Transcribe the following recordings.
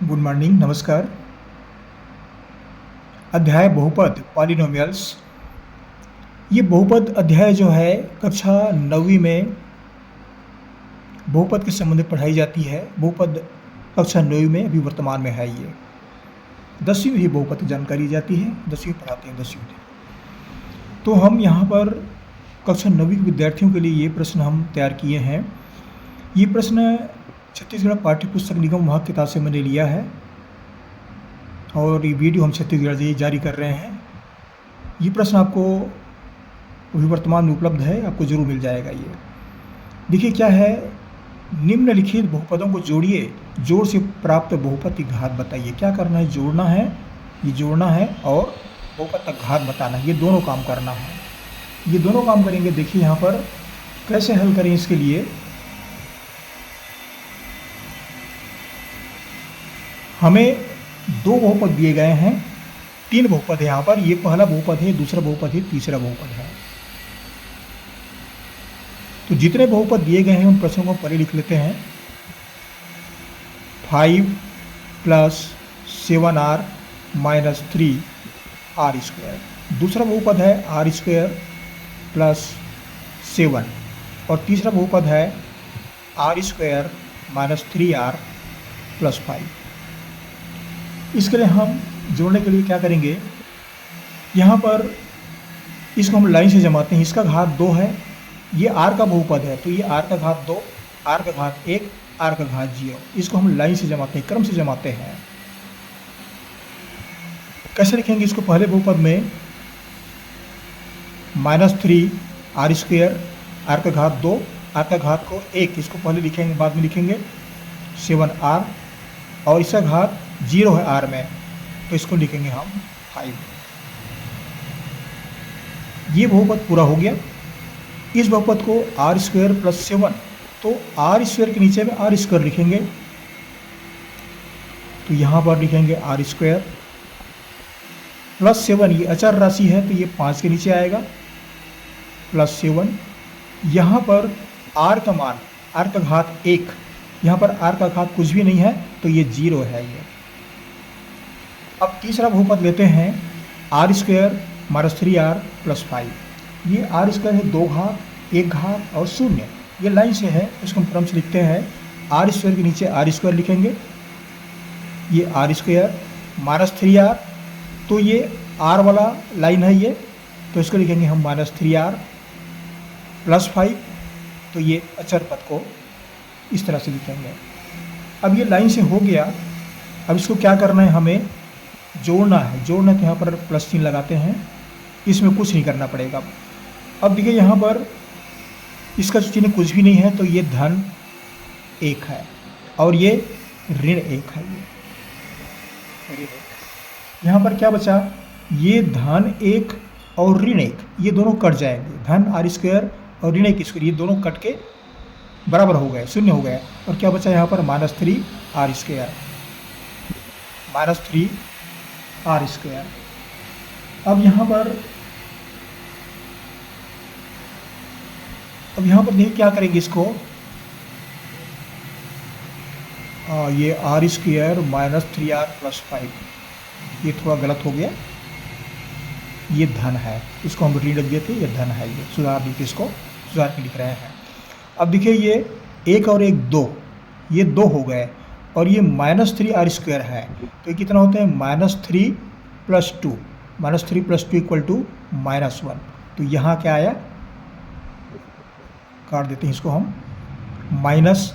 Good morning, नमस्कार। अध्याय बहुपद पॉलिनोमियल्स। ये बहुपद अध्याय जो है कक्षा 9वीं में बहुपद के संबंधित पढ़ाई जाती है। बहुपद कक्षा 9वीं में अभी वर्तमान में है। ये 10वीं में ही बहुपद की जानकारी जाती है, 10वीं पढ़ाते हैं 10वीं में। तो हम यहाँ पर कक्षा 9वीं के विद्यार्थियों के लिए ये प्रश्न हम तैयार किए हैं। ये प्रश्न छत्तीसगढ़ पाठ्य पुस्तक निगम वहाँ किताब से मैंने लिया है और ये वीडियो हम छत्तीसगढ़ से जारी कर रहे हैं। ये प्रश्न आपको अभी वर्तमान में उपलब्ध है, आपको जरूर मिल जाएगा। ये देखिए क्या है, निम्नलिखित बहुपदों को जोड़िए, जोड़ से प्राप्त बहुपद की घात बताइए। क्या करना है, जोड़ना है, ये जोड़ना है और बहुपद का घात बताना है। ये दोनों काम करना है, ये दोनों काम करेंगे। देखिए यहाँ पर कैसे हल करें। इसके लिए हमें दो बहुपद दिए गए हैं, तीन बहुपद है यहाँ पर। ये पहला बहुपद है, दूसरा बहुपद है, तीसरा बहुपद है। तो जितने बहुपद दिए गए हैं उन प्रश्नों को पहले लिख लेते हैं। 5 + 7r - 3r²। दूसरा बहुपद है r² + 7 और तीसरा बहुपद है r² - 3r + 5। इसके लिए हम जोड़ने के लिए क्या करेंगे, यहाँ पर इसको हम लाइन से जमाते हैं। इसका घात 2 है, ये r का बहुपद है, तो ये r का घात 2, r का घात 1, r का घात 0। इसको हम लाइन से जमाते हैं, क्रम से जमाते हैं। कैसे लिखेंगे इसको, पहले बहुपद में -3r², r का घात 2, r का घात को 1, इसको पहले लिखेंगे, बाद में लिखेंगे 7r, और इसका घात 0 है r में, तो इसको लिखेंगे हम 5। ये बहुपद पूरा हो गया। इस बहुपद को r² + 7, तो r² के नीचे में r² लिखेंगे, तो यहाँ पर लिखेंगे r² + 7। ये अचर राशि है तो ये 5 के नीचे आएगा, +7। यहाँ पर r का मान, r का घात 1, यहाँ पर r का घात कुछ भी नहीं है तो ये 0 है। ये अब तीसरा बहुपद लेते हैं, r² - 3r + 5। ये r² है 2 घात, 1 घात और 0। ये लाइन से है, इसको हम क्रम से लिखते हैं। r² के नीचे r² लिखेंगे, ये r² - 3r, तो ये r वाला लाइन है ये, तो इसको लिखेंगे हम -3r + 5। तो ये अचर पद को इस तरह से लिखेंगे। अब ये लाइन से हो गया। अब इसको क्या करना है, हमें जोड़ना है। जोड़ना तो यहाँ पर प्लस चिन्ह लगाते हैं, इसमें कुछ नहीं करना पड़ेगा। अब देखिए यहाँ पर इसका चिन्ह कुछ भी नहीं है, तो ये -1 है और ये -1 है। ये यहाँ पर क्या बचा, ये -1 और -1, ये दोनों कट जाएंगे। r² और -1² ये दोनों कट के बराबर हो गए, 0 हो गए। और क्या बचा यहाँ पर, -3r², -3r²। अब यहाँ देखिए क्या करेंगे इसको, ये r² - 3r + 5, ये थोड़ा गलत हो गया, ये धन है, इसको हम ऋण लिख देते, ये धन है। ये सुधार देखिए, इसको सुधार के लिख रहे हैं। अब देखिए ये 1 और 1 2, ये 2 हो गए, और ये -3r² है, तो ये कितना होता है, -3 + 2, -3 + 2 = -1। तो यहाँ क्या आया, काट देते हैं इसको हम, -r²।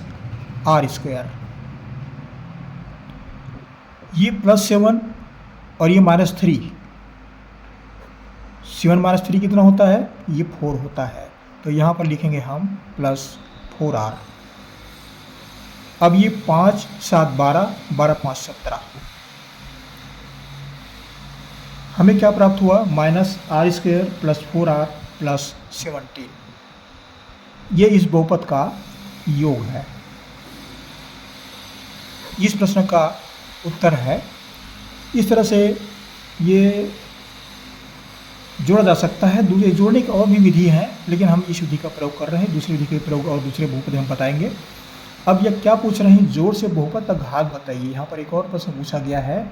ये +7 और ये -3, 7 - 3 कितना होता है, ये 4 होता है, तो यहाँ पर लिखेंगे हम +4r। अब ये 5 × 7 = 12, 12 × 5 = 17। हमें क्या प्राप्त हुआ, -r² + 4r + 17। ये इस बहुपद का योग है। इस प्रश्न का उत्तर है। इस तरह से ये जोड़ा जा सकता है। दूसरे जोड़ने की और भी विधि हैं, लेकिन हम इस विधि का प्रयोग कर रहे हैं। दूसरी विधि के प्रयोग और दूसरे बहुपद हम बताएंगे। अब यह क्या पूछ रहे हैं, जोड़ से बहुपद का घात बताइए। यहाँ पर एक और प्रश्न पूछा गया है,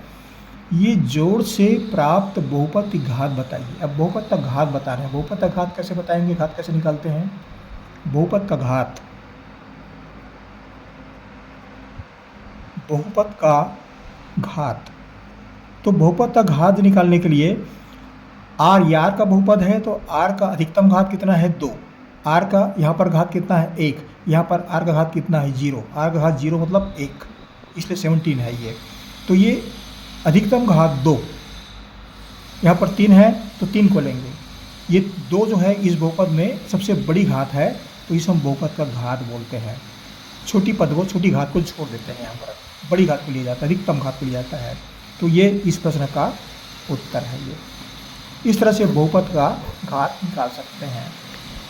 ये जोड़ से प्राप्त बहुपद की घात बताइए। अब बहुपद का घात बता रहे हैं, बहुपद का घात कैसे बताएंगे, घात कैसे निकालते हैं, बहुपद का घात, बहुपद का घात, तो बहुपद का घात निकालने के लिए आर, ये आर का बहुपद है तो आर का अधिकतम घात कितना है 2, आर का यहाँ पर घात कितना है 1, यहाँ पर आर का घात कितना है 0, आर का घात 0 मतलब 1, इसलिए 17 है ये। तो ये अधिकतम घात 2, यहाँ पर 3 है तो 3 को लेंगे, ये 2 जो है इस बहुपद में सबसे बड़ी घात है, तो इसे हम बहुपद का घात बोलते हैं। छोटी पद को, छोटी घात को छोड़ देते हैं, यहाँ पर बड़ी घात को लिया जाता है, अधिकतम घात को लिया जाता है। तो ये इस प्रश्न का उत्तर है। ये इस तरह से बहुपद का घात निकाल सकते हैं।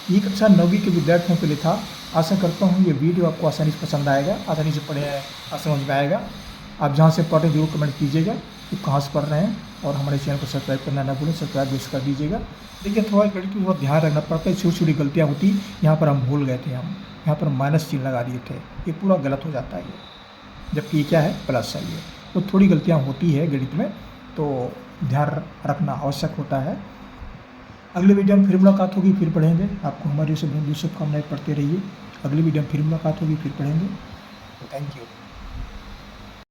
ये कक्षा 9वीं के विद्यार्थियों के लिए था। आशा करता हूँ ये वीडियो आपको आसानी से पसंद आएगा, आसानी से पढ़े समझ में आएगा। आप जहाँ से पढ़ रहे जरूर कमेंट कीजिएगा कि कहाँ से पढ़ रहे हैं, और हमारे चैनल को सब्सक्राइब करना ना भूलें, सब्सक्राइब जरूर कर दीजिएगा। देखिए थोड़ा गणित में बहुत ध्यान रखना पड़ता है, छोटी छोटी गलतियाँ होती, यहाँ पर हम भूल गए थे, हम यहाँ पर माइनस चिन्ह लगा दिए थे, ये पूरा गलत हो जाता है ये, जबकि ये क्या है प्लस है। ये तो थोड़ी गलतियाँ होती है गणित में, तो ध्यान रखना आवश्यक होता है। अगले वीडियो में फिर मुलाकात होगी, फिर पढ़ेंगे। आपको हमारी से बहुत शुभकामनाएं, पढ़ते रहिए। अगली वीडियो में फिर मुलाकात होगी, फिर पढ़ेंगे। Thank you.